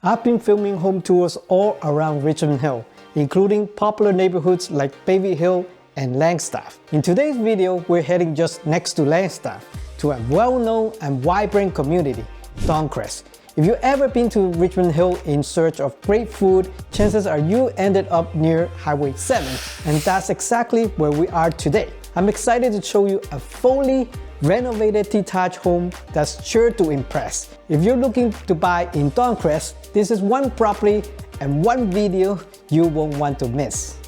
I've been filming home tours all around Richmond Hill, including popular neighborhoods like Bayview Hill and Langstaff. In today's video, we're heading just next to Langstaff to a well-known and vibrant community, Don Crest. If you've ever been to Richmond Hill in search of great food, chances are you ended up near Highway 7, and that's exactly where we are today. I'm excited to show you a fully renovated detached home that's sure to impress. If you're looking to buy in Don Crest, this is one property and one video you won't want to miss.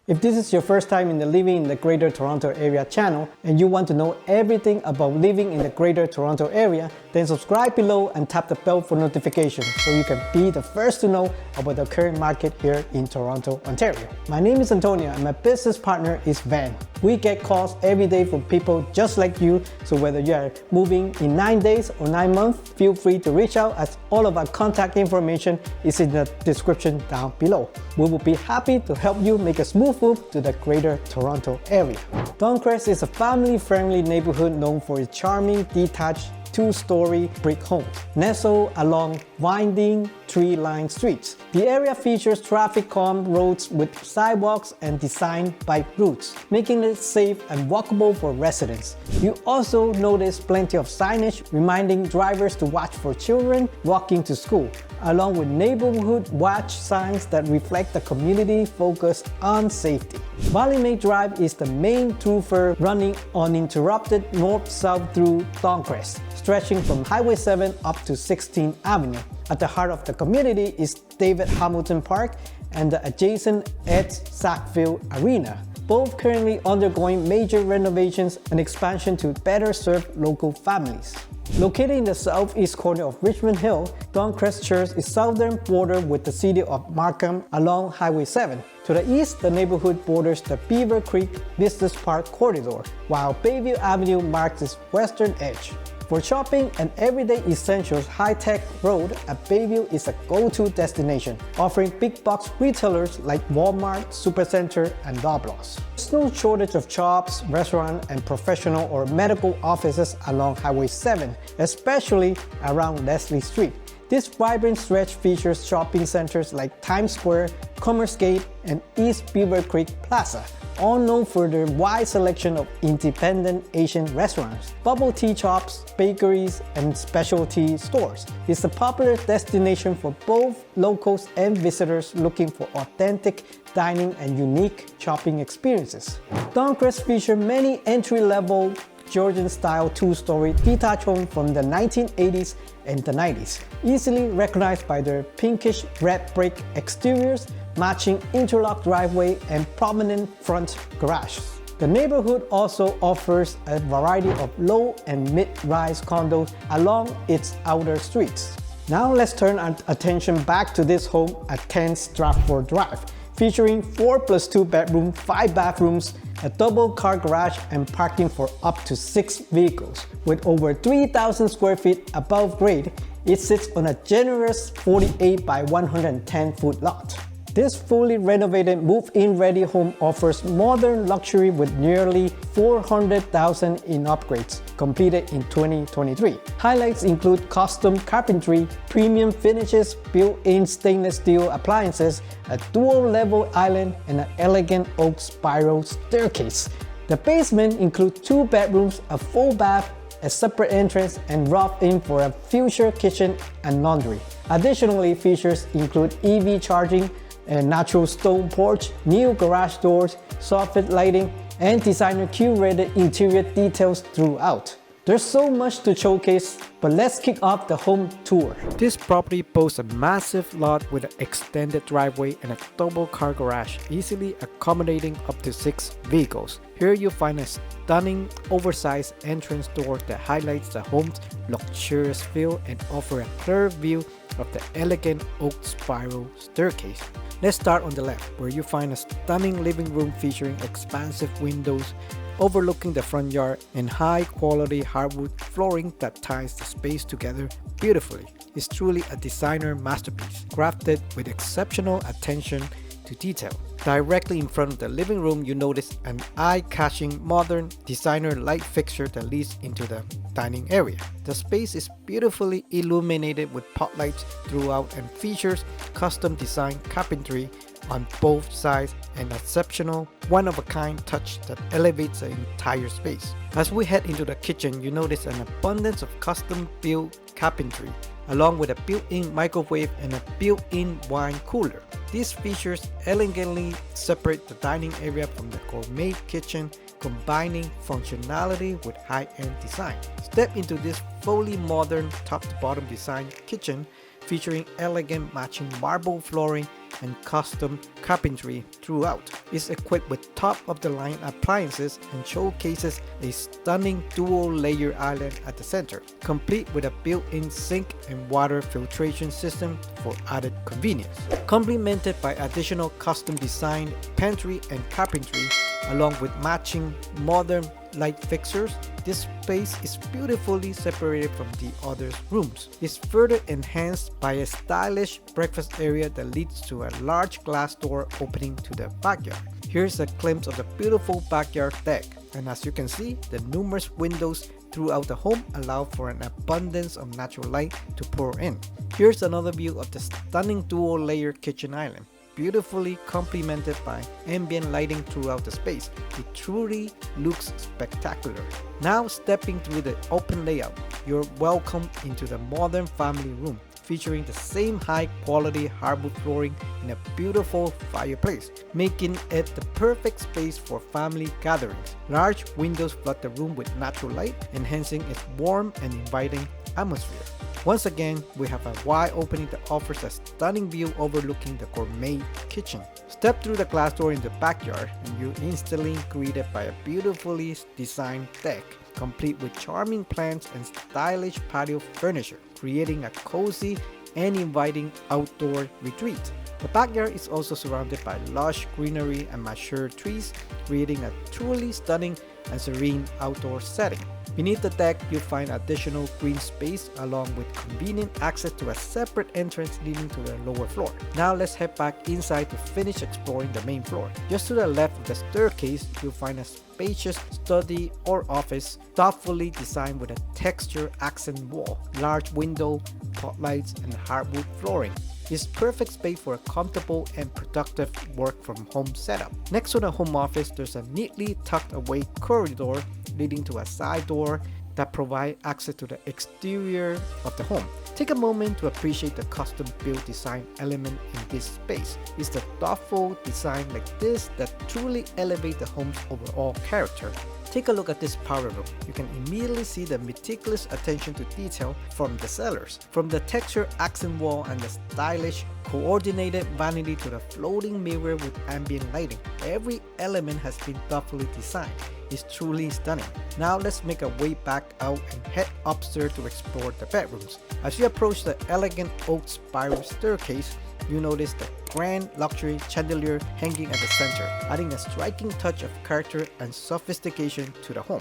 If this is your first time in the Living in the Greater Toronto Area channel and you want to know everything about living in the Greater Toronto Area, then subscribe below and tap the bell for notifications so you can be the first to know about the current market here in Toronto, Ontario. My name is Antonio and my business partner is Van. We get calls every day from people just like you, so whether you are moving in 9 days or 9 months, feel free to reach out as all of our contact information is in the description down below. We will be happy to help you make a smooth move to the Greater Toronto Area. Don Crest is a family-friendly neighborhood known for its charming, detached, two-story brick homes, nestled along winding, tree-lined streets. The area features traffic-calm roads with sidewalks and designed bike routes, making it safe and walkable for residents. You also notice plenty of signage reminding drivers to watch for children walking to school, along with neighborhood watch signs that reflect the community focus on safety. Valley May Drive is the main thoroughfare running uninterrupted north-south through Don Crest, stretching from Highway 7 up to 16th Avenue. At the heart of the community is David Hamilton Park and the adjacent Ed Sackville Arena, both currently undergoing major renovations and expansion to better serve local families. Located in the southeast corner of Richmond Hill, Don Crest shares its southern border with the city of Markham along Highway 7. To the east, the neighborhood borders the Beaver Creek Business Park corridor, while Bayview Avenue marks its western edge. For shopping and everyday essentials, High-Tech Road at Bayview is a go-to destination, offering big box retailers like Walmart, Supercenter, and Loblaws. There's no shortage of shops, restaurants, and professional or medical offices along Highway 7, especially around Leslie Street. This vibrant stretch features shopping centers like Times Square, Commerce Gate, and East Beaver Creek Plaza, all known for their wide selection of independent Asian restaurants, bubble tea shops, bakeries, and specialty stores. It's a popular destination for both locals and visitors looking for authentic dining and unique shopping experiences. Don Crest features many entry-level Georgian-style two-story detached homes from the 1980s and the 90s, easily recognized by their pinkish red brick exteriors, matching interlock driveway and prominent front garages. The neighborhood also offers a variety of low and mid-rise condos along its outer streets. Now let's turn our attention back to this home at 10 Stratford Drive, featuring 4+2 bedroom, 5 bathrooms, a double car garage, and parking for up to 6 vehicles. With over 3,000 square feet above grade, it sits on a generous 48 by 110 foot lot. This fully renovated move-in ready home offers modern luxury with nearly $400,000 in upgrades completed in 2023. Highlights include custom carpentry, premium finishes, built-in stainless steel appliances, a dual-level island, and an elegant oak spiral staircase. The basement includes 2 bedrooms, a full bath, a separate entrance, and rough-in for a future kitchen and laundry. Additionally, features include EV charging, a natural stone porch, new garage doors, soffit lighting, and designer curated interior details throughout. There's so much to showcase, but let's kick off the home tour. This property boasts a massive lot with an extended driveway and a double car garage, easily accommodating up to 6 vehicles. Here you'll find a stunning oversized entrance door that highlights the home's luxurious feel and offers a clear view of the elegant oak spiral staircase. Let's start on the left, where you find a stunning living room featuring expansive windows overlooking the front yard and high-quality hardwood flooring that ties the space together beautifully. It's truly a designer masterpiece, crafted with exceptional attention to detail. Directly in front of the living room, you notice an eye-catching modern designer light fixture that leads into the dining area. The space is beautifully illuminated with pot lights throughout and features custom designed carpentry on both sides, an exceptional, one-of-a-kind touch that elevates the entire space. As we head into the kitchen, you notice an abundance of custom-built carpentry, along with a built-in microwave and a built-in wine cooler. These features elegantly separate the dining area from the gourmet kitchen, combining functionality with high-end design. Step into this fully modern top-to-bottom design kitchen featuring elegant matching marble flooring and custom carpentry throughout. It's equipped with top-of-the-line appliances and showcases a stunning dual-layer island at the center, complete with a built-in sink and water filtration system for added convenience. Complemented by additional custom-designed pantry and carpentry, along with matching modern light fixtures, this space is beautifully separated from the other rooms. It's further enhanced by a stylish breakfast area that leads to a large glass door opening to the backyard. Here's a glimpse of the beautiful backyard deck, and as you can see, the numerous windows throughout the home allow for an abundance of natural light to pour in. Here's another view of the stunning dual-layer kitchen island, beautifully complemented by ambient lighting throughout the space. It truly looks spectacular. Now stepping through the open layout, you're welcomed into the modern family room, featuring the same high-quality hardwood flooring and a beautiful fireplace, making it the perfect space for family gatherings. Large windows flood the room with natural light, enhancing its warm and inviting atmosphere. Once again, we have a wide opening that offers a stunning view overlooking the gourmet kitchen. Step through the glass door in the backyard and you're instantly greeted by a beautifully designed deck, complete with charming plants and stylish patio furniture, creating a cozy and inviting outdoor retreat. The backyard is also surrounded by lush greenery and mature trees, creating a truly stunning and serene outdoor setting. Beneath the deck, you'll find additional green space along with convenient access to a separate entrance leading to the lower floor. Now let's head back inside to finish exploring the main floor. Just to the left of the staircase, you'll find a spacious study or office, thoughtfully designed with a textured accent wall, large window, pot lights, and hardwood flooring. It's perfect space for a comfortable and productive work from home setup. Next to the home office, there's a neatly tucked away corridor leading to a side door that provide access to the exterior of the home. Take a moment to appreciate the custom-built design element in this space. It's the thoughtful design like this that truly elevate the home's overall character. Take a look at this powder room. You can immediately see the meticulous attention to detail from the sellers. From the textured accent wall and the stylish coordinated vanity to the floating mirror with ambient lighting, every element has been thoughtfully designed. It's truly stunning. Now let's make our way back out and head upstairs to explore the bedrooms. As you approach the elegant oak spiral staircase, you notice the grand luxury chandelier hanging at the center, adding a striking touch of character and sophistication to the home.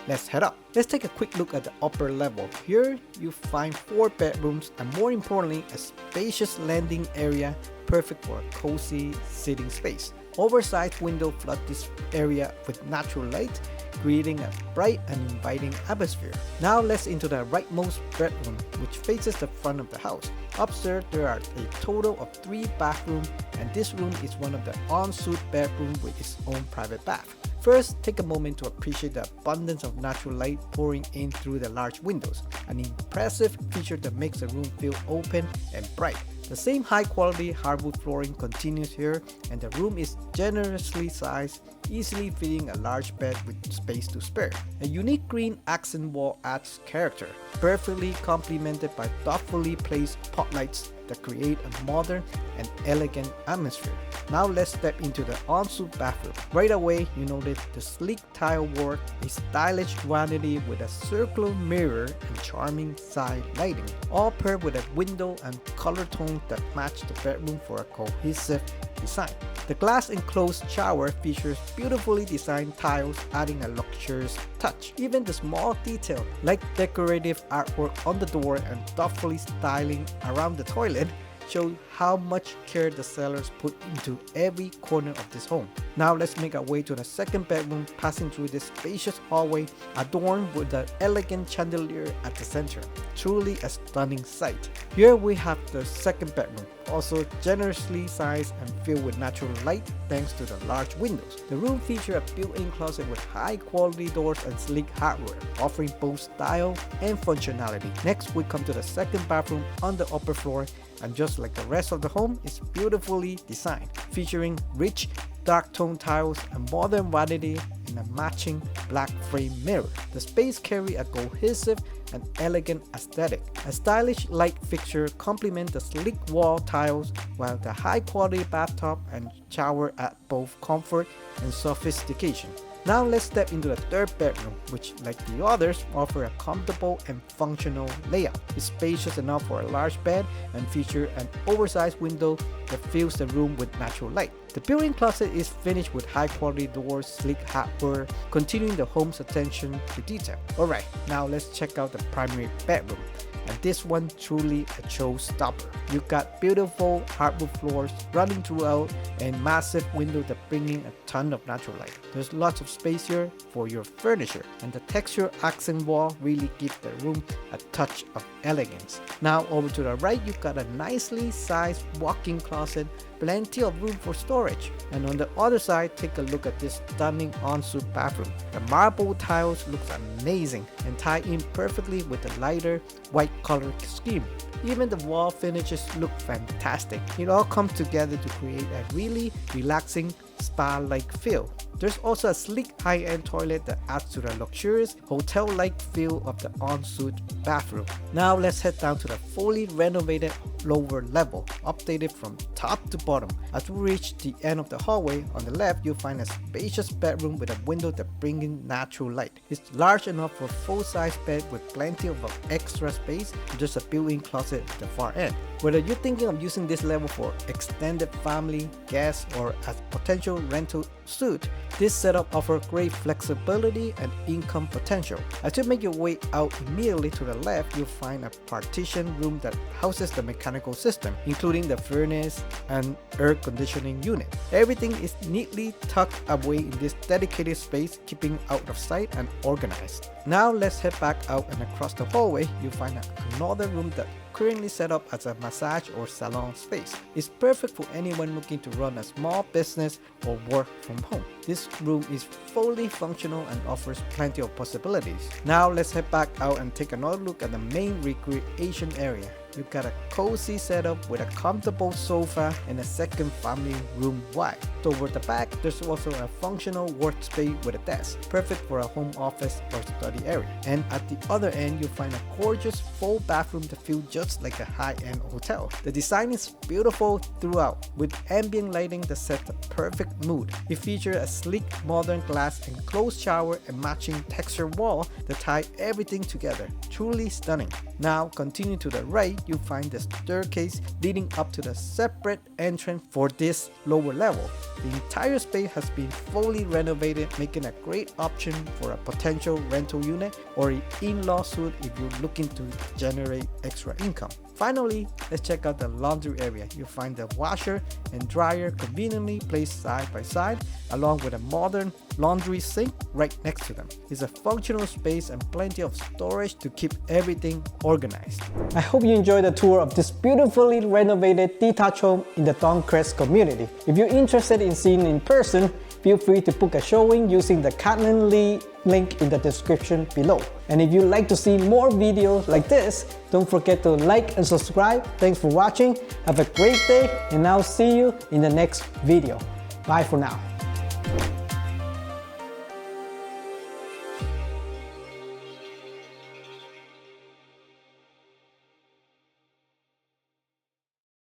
Let's head up. Let's take a quick look at the upper level. Here you find 4 bedrooms and, more importantly, a spacious landing area perfect for a cozy sitting space. Oversized window flood this area with natural light, creating a bright and inviting atmosphere. Now let's into the rightmost bedroom, which faces the front of the house. Upstairs there are a total of 3 bathrooms, and this room is one of the ensuite bedrooms with its own private bath. First, take a moment to appreciate the abundance of natural light pouring in through the large windows, an impressive feature that makes the room feel open and bright. The same high-quality hardwood flooring continues here, and the room is generously sized, easily fitting a large bed with space to spare. A unique green accent wall adds character, perfectly complemented by thoughtfully placed pot lights that create a modern and elegant atmosphere. Now let's step into the ensuite bathroom. Right away, you notice the sleek tile work, a stylish vanity with a circular mirror and charming side lighting, all paired with a window and color tone that match the bedroom for a cohesive design. The glass enclosed shower features beautifully designed tiles, adding a luxurious touch. Even the small detail like decorative artwork on the door and thoughtfully styling around the toilet shows how much care the sellers put into every corner of this home. Now let's make our way to the second bedroom, passing through this spacious hallway adorned with an elegant chandelier at the center. Truly a stunning sight. Here we have the second bedroom, also generously sized and filled with natural light thanks to the large windows. The room features a built-in closet with high quality doors and sleek hardware, offering both style and functionality. Next we come to the second bathroom on the upper floor, and just like the rest of the home, it's beautifully designed, featuring rich dark tone tiles and modern vanity in a matching black frame mirror. The space carries a cohesive and elegant aesthetic. A stylish light fixture complements the sleek wall tiles, while the high quality bathtub and shower add both comfort and sophistication. Now let's step into the third bedroom, which like the others offer a comfortable and functional layout. It's spacious enough for a large bed and features an oversized window that fills the room with natural light. The built-in closet is finished with high quality doors, sleek hardware, continuing the home's attention to detail. Alright, now let's check out the primary bedroom. And this one truly a showstopper. You got beautiful hardwood floors running throughout and massive windows that bring in a ton of natural light. There's lots of space here for your furniture, and the texture accent wall really gives the room a touch of elegance. Now over to the right, you got a nicely sized walk-in closet, plenty of room for storage. And on the other side, take a look at this stunning ensuite bathroom. The marble tiles looks amazing and tie in perfectly with the lighter white color scheme. Even the wall finishes look fantastic. It all comes together to create a really relaxing spa-like feel. There's also a sleek high-end toilet that adds to the luxurious hotel-like feel of the ensuite bathroom. Now let's head down to the fully renovated lower level, updated from top to bottom. As we reach the end of the hallway, on the left you'll find a spacious bedroom with a window that brings in natural light. It's large enough for a full-size bed with plenty of extra space, and just a built-in closet at the far end. Whether you're thinking of using this level for extended family, guests, or as potential rental suite, this setup offers great flexibility and income potential. As you make your way out immediately to the left, you'll find a partition room that houses the mechanical system, including the furnace and air conditioning unit. Everything is neatly tucked away in this dedicated space, keeping out of sight and organized. Now let's head back out, and across the hallway you'll find another room that currently set up as a massage or salon space. It's perfect for anyone looking to run a small business or work from home. This room is fully functional and offers plenty of possibilities. Now let's head back out and take another look at the main recreation area. You've got a cozy setup with a comfortable sofa and a second family room wide. Toward the back, there's also a functional workspace with a desk, perfect for a home office or study area. And at the other end, you'll find a gorgeous full bathroom that feels just like a high-end hotel. The design is beautiful throughout, with ambient lighting that sets a perfect mood. It features a sleek modern glass enclosed shower and matching texture wall that tie everything together. Truly stunning. Now continue to the right, you'll find the staircase leading up to the separate entrance for this lower level. The entire space has been fully renovated, making a great option for a potential rental unit or an in-law suite if you're looking to generate extra income. Finally, let's check out the laundry area. You'll find the washer and dryer conveniently placed side by side, along with a modern laundry sink right next to them. It's a functional space and plenty of storage to keep everything organized. I hope you enjoyed the tour of this beautifully renovated detached home in the Don Crest community. If you're interested in seeing it in person, feel free to book a showing using the Calendly link in the description below. And if you'd like to see more videos like this, don't forget to like and subscribe. Thanks for watching. Have a great day, and I'll see you in the next video. Bye for now.